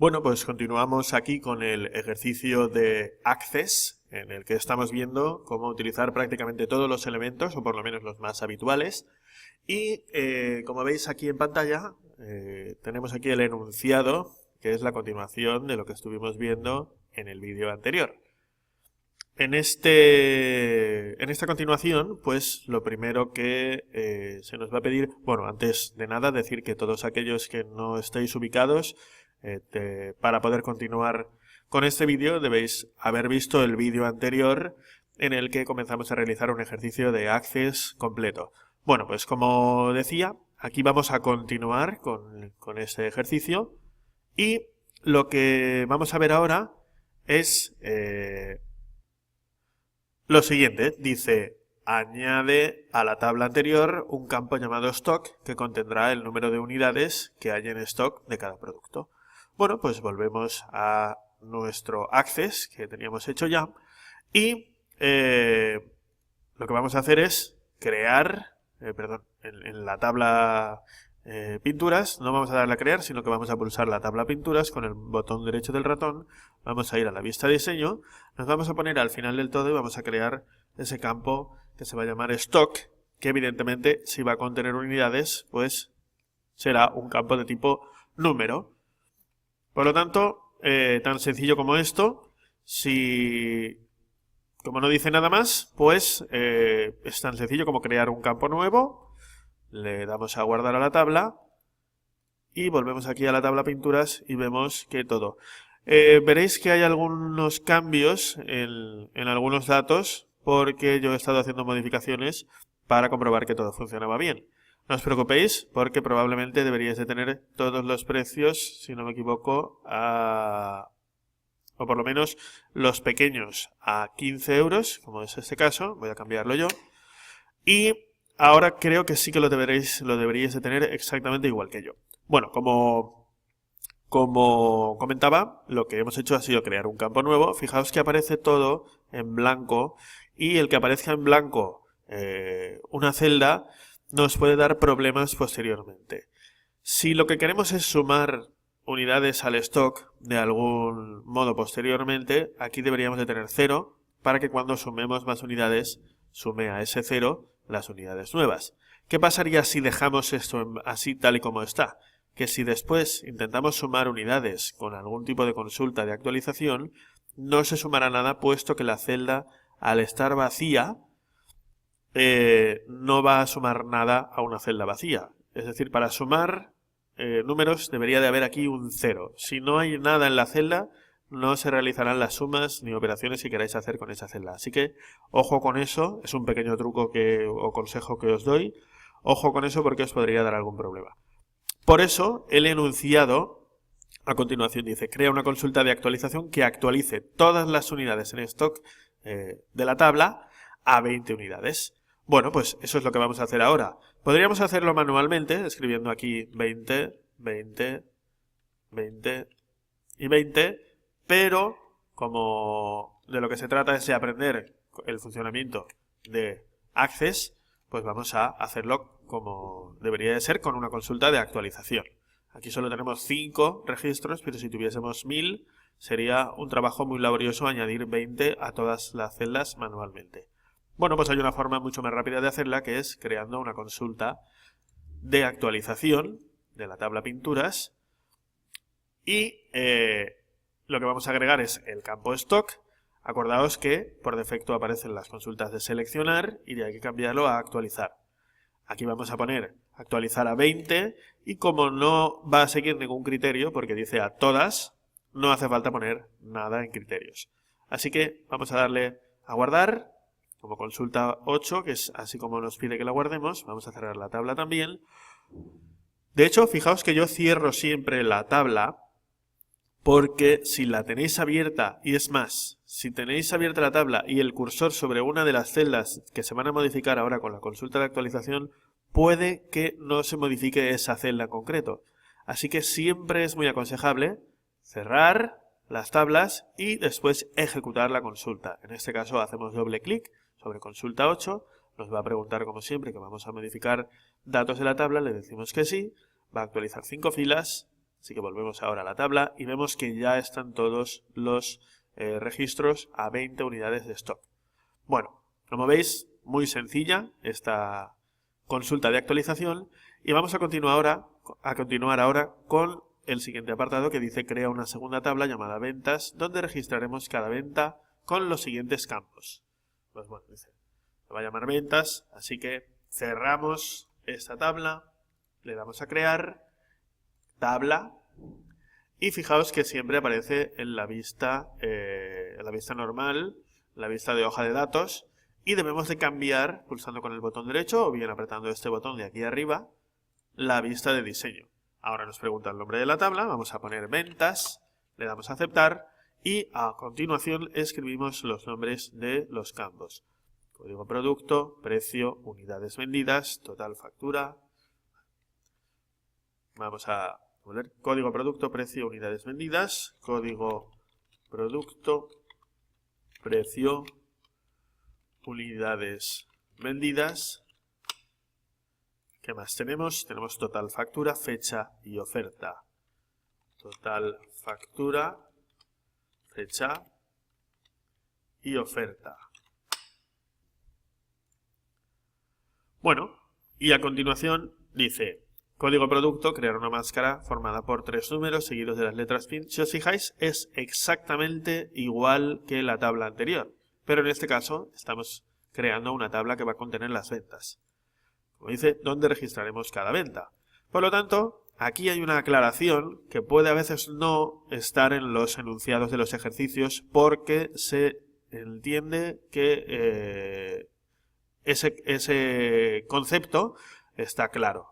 Bueno, pues continuamos aquí con el ejercicio de Access, en el que estamos viendo cómo utilizar prácticamente todos los elementos, o por lo menos los más habituales. Y como veis aquí en pantalla, tenemos aquí el enunciado, que es la continuación de lo que estuvimos viendo en el vídeo anterior. En esta continuación, pues lo primero que se nos va a pedir, bueno, antes de nada decir que todos aquellos que no estéis ubicados, para poder continuar con este vídeo debéis haber visto el vídeo anterior en el que comenzamos a realizar un ejercicio de Access completo. Bueno, pues como decía, aquí vamos a continuar con este ejercicio y lo que vamos a ver ahora es lo siguiente. Dice: añade a la tabla anterior un campo llamado stock que contendrá el número de unidades que hay en stock de cada producto. Bueno, pues volvemos a nuestro Access que teníamos hecho ya y lo que vamos a hacer es crear, en la tabla pinturas, no vamos a darle a crear, sino que vamos a pulsar la tabla pinturas con el botón derecho del ratón, vamos a ir a la vista de diseño, nos vamos a poner al final del todo y vamos a crear ese campo que se va a llamar stock, que evidentemente si va a contener unidades, pues será un campo de tipo número. Por lo tanto, tan sencillo como esto, como no dice nada más, pues es tan sencillo como crear un campo nuevo, le damos a guardar a la tabla y volvemos aquí a la tabla pinturas y vemos que todo. Veréis que hay algunos cambios en algunos datos porque yo he estado haciendo modificaciones para comprobar que todo funcionaba bien. No os preocupéis porque probablemente deberíais de tener todos los precios, si no me equivoco, o por lo menos los pequeños a 15 euros, como es este caso. Voy a cambiarlo yo. Y ahora creo que sí que lo deberíais de tener exactamente igual que yo. Bueno, como comentaba, lo que hemos hecho ha sido crear un campo nuevo. Fijaos que aparece todo en blanco y el que aparezca en blanco una celda nos puede dar problemas posteriormente. Si lo que queremos es sumar unidades al stock de algún modo posteriormente, aquí deberíamos de tener 0 para que cuando sumemos más unidades sume a ese 0 las unidades nuevas. ¿Qué pasaría si dejamos esto así tal y como está? Que si después intentamos sumar unidades con algún tipo de consulta de actualización, no se sumará nada puesto que la celda, al estar vacía, no va a sumar nada a una celda vacía. Es decir, para sumar números debería de haber aquí un 0. Si no hay nada en la celda, no se realizarán las sumas ni operaciones que queráis hacer con esa celda. Así que ojo con eso, es un pequeño truco o consejo que os doy. Ojo con eso porque os podría dar algún problema. Por eso el enunciado a continuación dice: crea una consulta de actualización que actualice todas las unidades en stock de la tabla a 20 unidades. Bueno, pues eso es lo que vamos a hacer ahora. Podríamos hacerlo manualmente, escribiendo aquí 20, 20, 20 y 20, pero como de lo que se trata es de aprender el funcionamiento de Access, pues vamos a hacerlo como debería de ser, con una consulta de actualización. Aquí solo tenemos 5 registros, pero si tuviésemos 1000 sería un trabajo muy laborioso añadir 20 a todas las celdas manualmente. Bueno, pues hay una forma mucho más rápida de hacerla, que es creando una consulta de actualización de la tabla pinturas y lo que vamos a agregar es el campo stock. Acordaos que por defecto aparecen las consultas de seleccionar y de ahí hay que cambiarlo a actualizar. Aquí vamos a poner actualizar a 20 y como no va a seguir ningún criterio porque dice a todas, no hace falta poner nada en criterios. Así que vamos a darle a guardar como consulta 8, que es así como nos pide que la guardemos. Vamos a cerrar la tabla también. De hecho, fijaos que yo cierro siempre la tabla porque si la tenéis abierta, y es más, si tenéis abierta la tabla y el cursor sobre una de las celdas que se van a modificar ahora con la consulta de actualización, puede que no se modifique esa celda en concreto. Así que siempre es muy aconsejable cerrar las tablas y después ejecutar la consulta. En este caso hacemos doble clic sobre consulta 8, nos va a preguntar como siempre que vamos a modificar datos de la tabla, le decimos que sí, va a actualizar 5 filas, Así que volvemos ahora a la tabla y vemos que ya están todos los registros a 20 unidades de stock. Bueno, como veis, muy sencilla esta consulta de actualización y vamos a continuar ahora con el siguiente apartado que dice crea una segunda tabla llamada ventas, donde registraremos cada venta con los siguientes campos. Pues bueno, dice, se va a llamar ventas, así que cerramos esta tabla, le damos a crear, tabla, y fijaos que siempre aparece en la vista normal, la vista de hoja de datos, y debemos de cambiar, pulsando con el botón derecho o bien apretando este botón de aquí arriba, la vista de diseño. Ahora nos pregunta el nombre de la tabla, vamos a poner ventas, le damos a aceptar y a continuación escribimos los nombres de los campos. Código producto, precio, unidades vendidas, total factura. Vamos a poner código producto, precio, unidades vendidas, código producto, precio, unidades vendidas. ¿Qué más tenemos? Tenemos total factura, fecha y oferta. Total factura, fecha y oferta. Bueno, y a continuación dice código producto, crear una máscara formada por 3 números seguidos de las letras PIN. Si os fijáis, es exactamente igual que la tabla anterior, pero en este caso estamos creando una tabla que va a contener las ventas. Como dice, donde registraremos cada venta. Por lo tanto, aquí hay una aclaración que puede a veces no estar en los enunciados de los ejercicios porque se entiende que ese concepto está claro.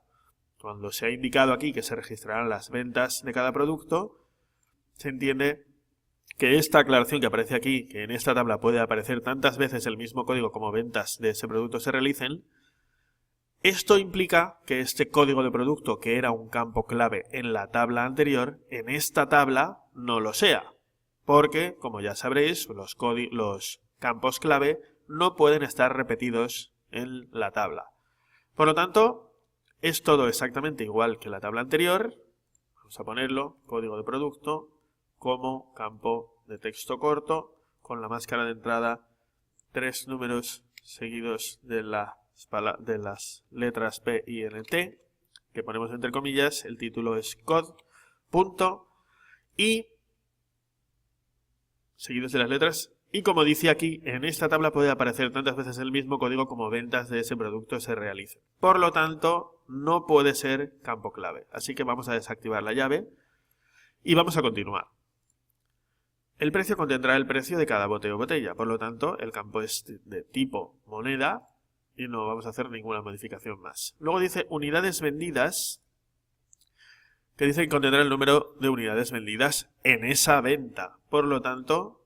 Cuando se ha indicado aquí que se registrarán las ventas de cada producto, se entiende que esta aclaración que aparece aquí, que en esta tabla puede aparecer tantas veces el mismo código como ventas de ese producto se realicen, esto implica que este código de producto, que era un campo clave en la tabla anterior, en esta tabla no lo sea. Porque, como ya sabréis, los campos clave no pueden estar repetidos en la tabla. Por lo tanto, es todo exactamente igual que la tabla anterior. Vamos a ponerlo, código de producto, como campo de texto corto, con la máscara de entrada, 3 números seguidos de las letras P y T, que ponemos entre comillas, el título es code, punto, y seguidos de las letras. Y como dice aquí, en esta tabla puede aparecer tantas veces el mismo código como ventas de ese producto se realicen. Por lo tanto, no puede ser campo clave. Así que vamos a desactivar la llave y vamos a continuar. El precio contendrá el precio de cada bote o botella. Por lo tanto, el campo es de tipo moneda y no vamos a hacer ninguna modificación más. Luego dice unidades vendidas, que dice que contendrá el número de unidades vendidas en esa venta. Por lo tanto,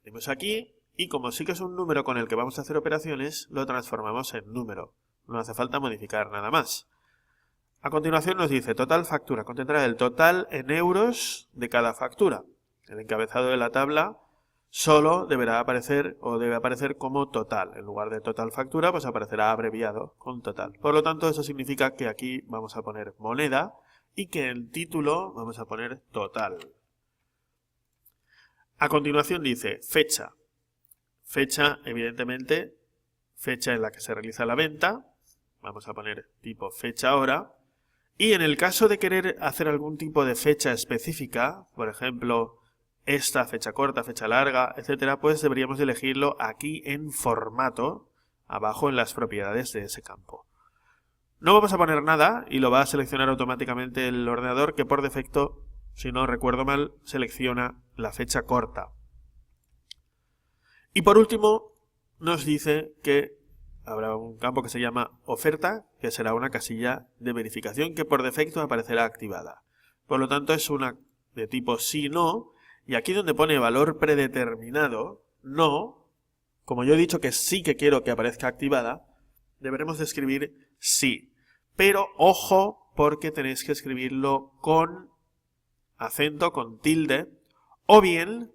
venimos aquí y como sí que es un número con el que vamos a hacer operaciones, lo transformamos en número. No hace falta modificar nada más. A continuación nos dice total factura, contendrá el total en euros de cada factura. El encabezado de la tabla solo deberá aparecer o debe aparecer como total. En lugar de total factura, pues aparecerá abreviado con total. Por lo tanto, eso significa que aquí vamos a poner moneda y que en el título vamos a poner total. A continuación dice fecha. Fecha, evidentemente, fecha en la que se realiza la venta. Vamos a poner tipo fecha hora. Y en el caso de querer hacer algún tipo de fecha específica, por ejemplo, esta fecha corta, fecha larga, etcétera, pues deberíamos elegirlo aquí en formato, abajo en las propiedades de ese campo. No vamos a poner nada y lo va a seleccionar automáticamente el ordenador, que por defecto, si no recuerdo mal, selecciona la fecha corta. Y por último, nos dice que habrá un campo que se llama oferta, que será una casilla de verificación que por defecto aparecerá activada. Por lo tanto, es una de tipo sí, no, y aquí donde pone valor predeterminado, no, como yo he dicho que sí que quiero que aparezca activada, deberemos de escribir sí. Pero ojo, porque tenéis que escribirlo con acento, con tilde, o bien,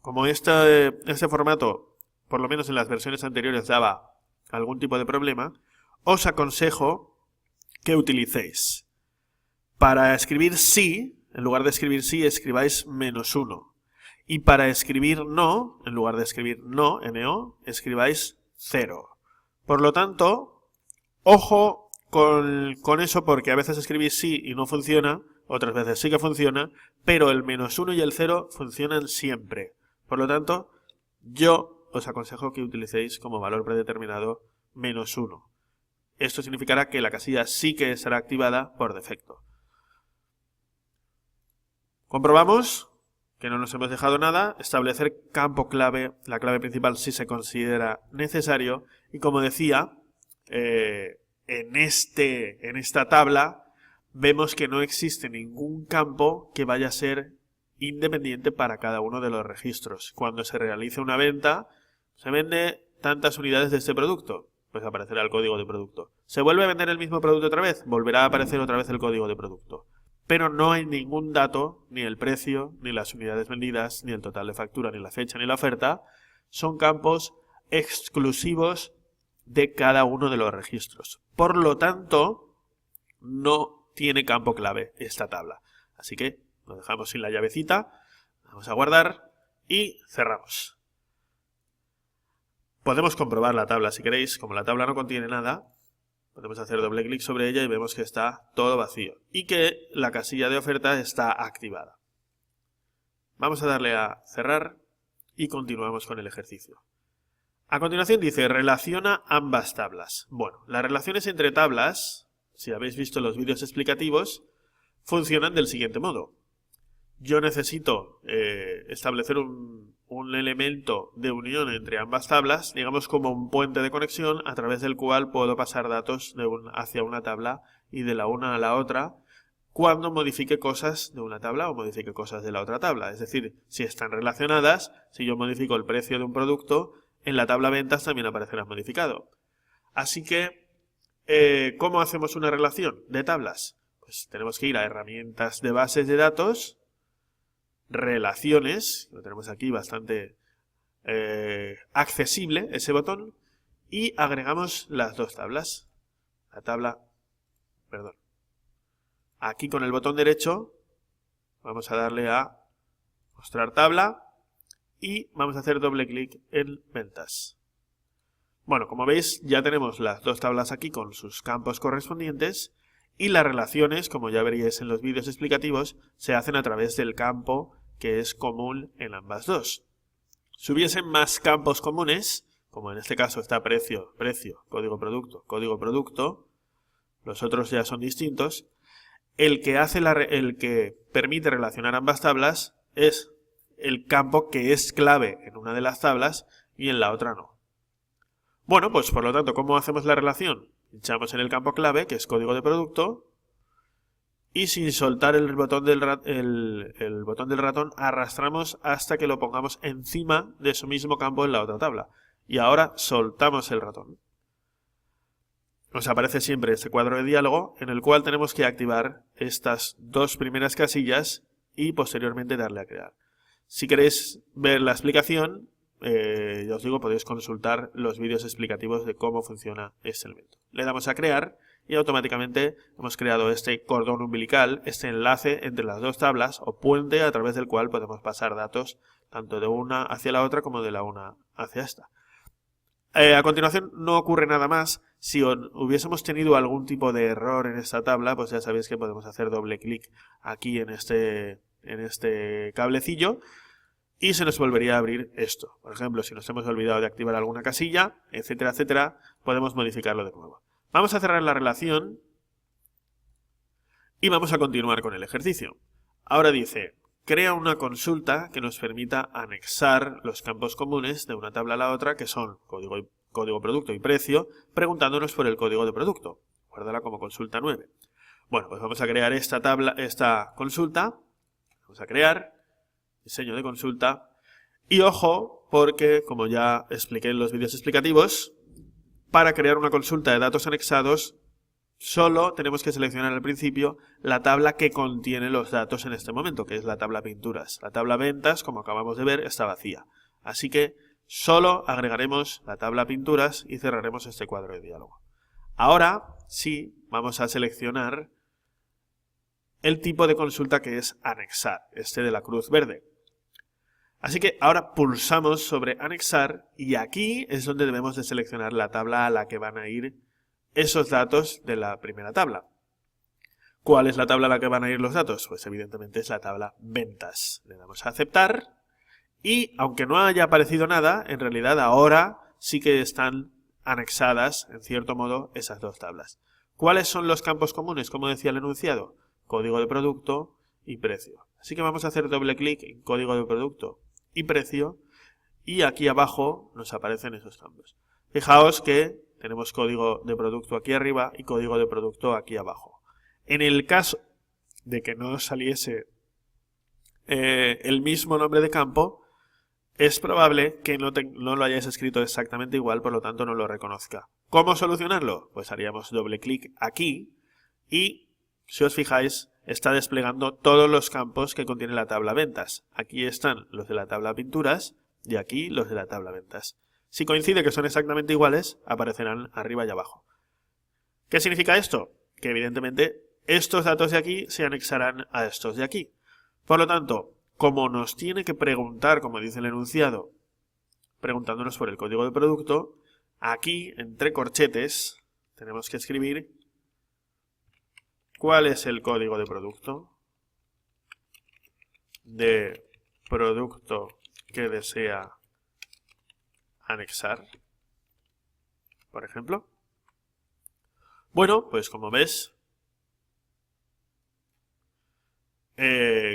como este formato, por lo menos en las versiones anteriores, daba algún tipo de problema, os aconsejo que utilicéis Para escribir sí, en lugar de escribir sí, escribáis -1. Y para escribir no, en lugar de escribir no, NO, escribáis 0. Por lo tanto, ojo con eso, porque a veces escribís sí y no funciona, otras veces sí que funciona, pero el -1 y el 0 funcionan siempre. Por lo tanto, yo os aconsejo que utilicéis como valor predeterminado -1. Esto significará que la casilla sí que estará activada por defecto. Comprobamos que no nos hemos dejado nada, establecer campo clave, la clave principal si se considera necesario, y como decía, en esta tabla vemos que no existe ningún campo que vaya a ser independiente para cada uno de los registros. Cuando se realice una venta, se vende tantas unidades de este producto, pues aparecerá el código de producto. ¿Se vuelve a vender el mismo producto otra vez? Volverá a aparecer otra vez el código de producto. Pero no hay ningún dato, ni el precio, ni las unidades vendidas, ni el total de factura, ni la fecha, ni la oferta. Son campos exclusivos de cada uno de los registros. Por lo tanto, no tiene campo clave esta tabla. Así que lo dejamos sin la llavecita, vamos a guardar y cerramos. Podemos comprobar la tabla si queréis. Como la tabla no contiene nada, podemos hacer doble clic sobre ella y vemos que está todo vacío y que la casilla de oferta está activada. Vamos a darle a cerrar y continuamos con el ejercicio. A continuación dice, relaciona ambas tablas. Bueno, las relaciones entre tablas, si habéis visto los vídeos explicativos, funcionan del siguiente modo. Yo necesito establecer un elemento de unión entre ambas tablas, digamos como un puente de conexión a través del cual puedo pasar datos hacia una tabla y de la una a la otra cuando modifique cosas de una tabla o modifique cosas de la otra tabla. Es decir, si están relacionadas, si yo modifico el precio de un producto, en la tabla ventas también aparecerá modificado. Así que, ¿cómo hacemos una relación de tablas? Pues tenemos que ir a herramientas de bases de datos, relaciones, lo tenemos aquí bastante accesible ese botón, y agregamos las dos tablas. Aquí con el botón derecho vamos a darle a mostrar tabla y vamos a hacer doble clic en ventas. Bueno, como veis ya tenemos las dos tablas aquí con sus campos correspondientes y las relaciones, como ya veríais en los vídeos explicativos, se hacen a través del campo que es común en ambas dos. Si hubiesen más campos comunes, como en este caso está precio, código producto, los otros ya son distintos, el que permite relacionar ambas tablas es el campo que es clave en una de las tablas y en la otra no. Bueno, pues por lo tanto, ¿cómo hacemos la relación? Pinchamos en el campo clave, que es código de producto, y sin soltar el botón del ratón arrastramos hasta que lo pongamos encima de su mismo campo en la otra tabla. Y ahora soltamos el ratón. Nos aparece siempre este cuadro de diálogo en el cual tenemos que activar estas dos primeras casillas y posteriormente darle a crear. Si queréis ver la explicación, ya os digo, podéis consultar los vídeos explicativos de cómo funciona este elemento. Le damos a crear y automáticamente hemos creado este cordón umbilical, este enlace entre las dos tablas o puente a través del cual podemos pasar datos tanto de una hacia la otra como de la una hacia esta. A continuación no ocurre nada más. Si hubiésemos tenido algún tipo de error en esta tabla, pues ya sabéis que podemos hacer doble clic aquí en este cablecillo y se nos volvería a abrir esto. Por ejemplo, si nos hemos olvidado de activar alguna casilla, etcétera, etcétera, podemos modificarlo de nuevo. Vamos a cerrar la relación y vamos a continuar con el ejercicio. Ahora dice, crea una consulta que nos permita anexar los campos comunes de una tabla a la otra, que son código producto y precio, preguntándonos por el código de producto. Guárdala como consulta 9. Bueno, pues vamos a crear esta consulta. Vamos a crear diseño de consulta. Y ojo, porque como ya expliqué en los vídeos explicativos, para crear una consulta de datos anexados, solo tenemos que seleccionar al principio la tabla que contiene los datos en este momento, que es la tabla pinturas. La tabla ventas, como acabamos de ver, está vacía. Así que solo agregaremos la tabla pinturas y cerraremos este cuadro de diálogo. Ahora sí, vamos a seleccionar el tipo de consulta que es anexar, este de la cruz verde. Así que ahora pulsamos sobre anexar y aquí es donde debemos de seleccionar la tabla a la que van a ir esos datos de la primera tabla. ¿Cuál es la tabla a la que van a ir los datos? Pues evidentemente es la tabla ventas. Le damos a aceptar y aunque no haya aparecido nada, en realidad ahora sí que están anexadas, en cierto modo, esas dos tablas. ¿Cuáles son los campos comunes? Como decía el enunciado, código de producto y precio. Así que vamos a hacer doble clic en código de producto y precio y aquí abajo nos aparecen esos campos. Fijaos que tenemos código de producto aquí arriba y código de producto aquí abajo. En el caso de que no saliese el mismo nombre de campo, es probable que no lo hayáis escrito exactamente igual, por lo tanto no lo reconozca. ¿Cómo solucionarlo? Pues haríamos doble clic aquí y, si os fijáis, está desplegando todos los campos que contiene la tabla ventas. Aquí están los de la tabla pinturas y aquí los de la tabla ventas. Si coincide que son exactamente iguales, aparecerán arriba y abajo. ¿Qué significa esto? Que evidentemente estos datos de aquí se anexarán a estos de aquí. Por lo tanto, como nos tiene que preguntar, como dice el enunciado, preguntándonos por el código de producto, aquí, entre corchetes, tenemos que escribir cuál es el código de producto que desea anexar, por ejemplo. Bueno, pues como ves,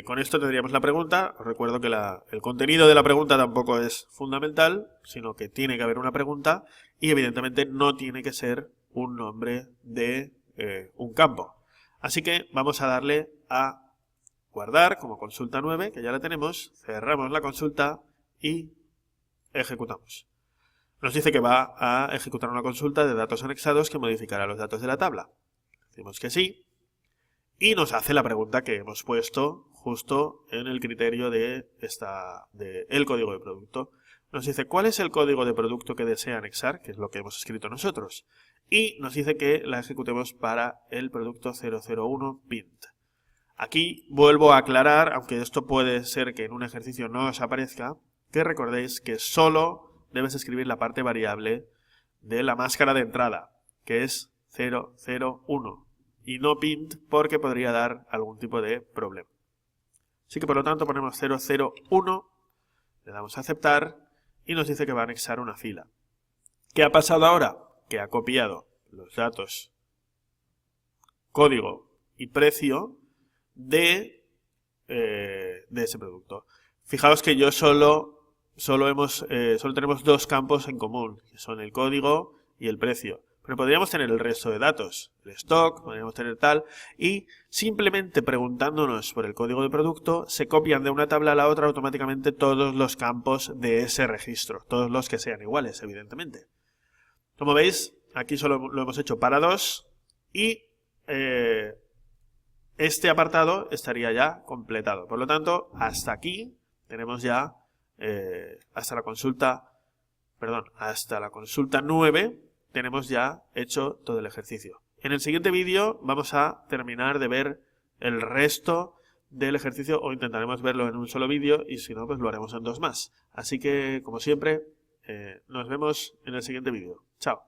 con esto tendríamos la pregunta. Os recuerdo que el contenido de la pregunta tampoco es fundamental, sino que tiene que haber una pregunta y evidentemente no tiene que ser un nombre de un campo. Así que vamos a darle a guardar como consulta 9, que ya la tenemos, cerramos la consulta y ejecutamos. Nos dice que va a ejecutar una consulta de datos anexados que modificará los datos de la tabla. Decimos que sí. Y nos hace la pregunta que hemos puesto justo en el criterio de el código de producto. Nos dice cuál es el código de producto que desea anexar, que es lo que hemos escrito nosotros. Y nos dice que la ejecutemos para el producto 001 Pint. Aquí vuelvo a aclarar, aunque esto puede ser que en un ejercicio no os aparezca, que recordéis que solo debes escribir la parte variable de la máscara de entrada, que es 001. Y no Pint porque podría dar algún tipo de problema. Así que por lo tanto ponemos 001, le damos a aceptar y nos dice que va a anexar una fila. ¿Qué ha pasado ahora? Que ha copiado los datos, código y precio de ese producto. Fijaos que yo solo tenemos dos campos en común, que son el código y el precio. Pero podríamos tener el resto de datos, el stock, podríamos tener tal, y simplemente preguntándonos por el código de producto, se copian de una tabla a la otra automáticamente todos los campos de ese registro, todos los que sean iguales, evidentemente. Como veis, aquí solo lo hemos hecho para dos, y este apartado estaría ya completado. Por lo tanto, hasta aquí tenemos ya, hasta la consulta 9, tenemos ya hecho todo el ejercicio. En el siguiente vídeo vamos a terminar de ver el resto del ejercicio o intentaremos verlo en un solo vídeo y si no, pues lo haremos en dos más. Así que, como siempre, nos vemos en el siguiente vídeo. Chao.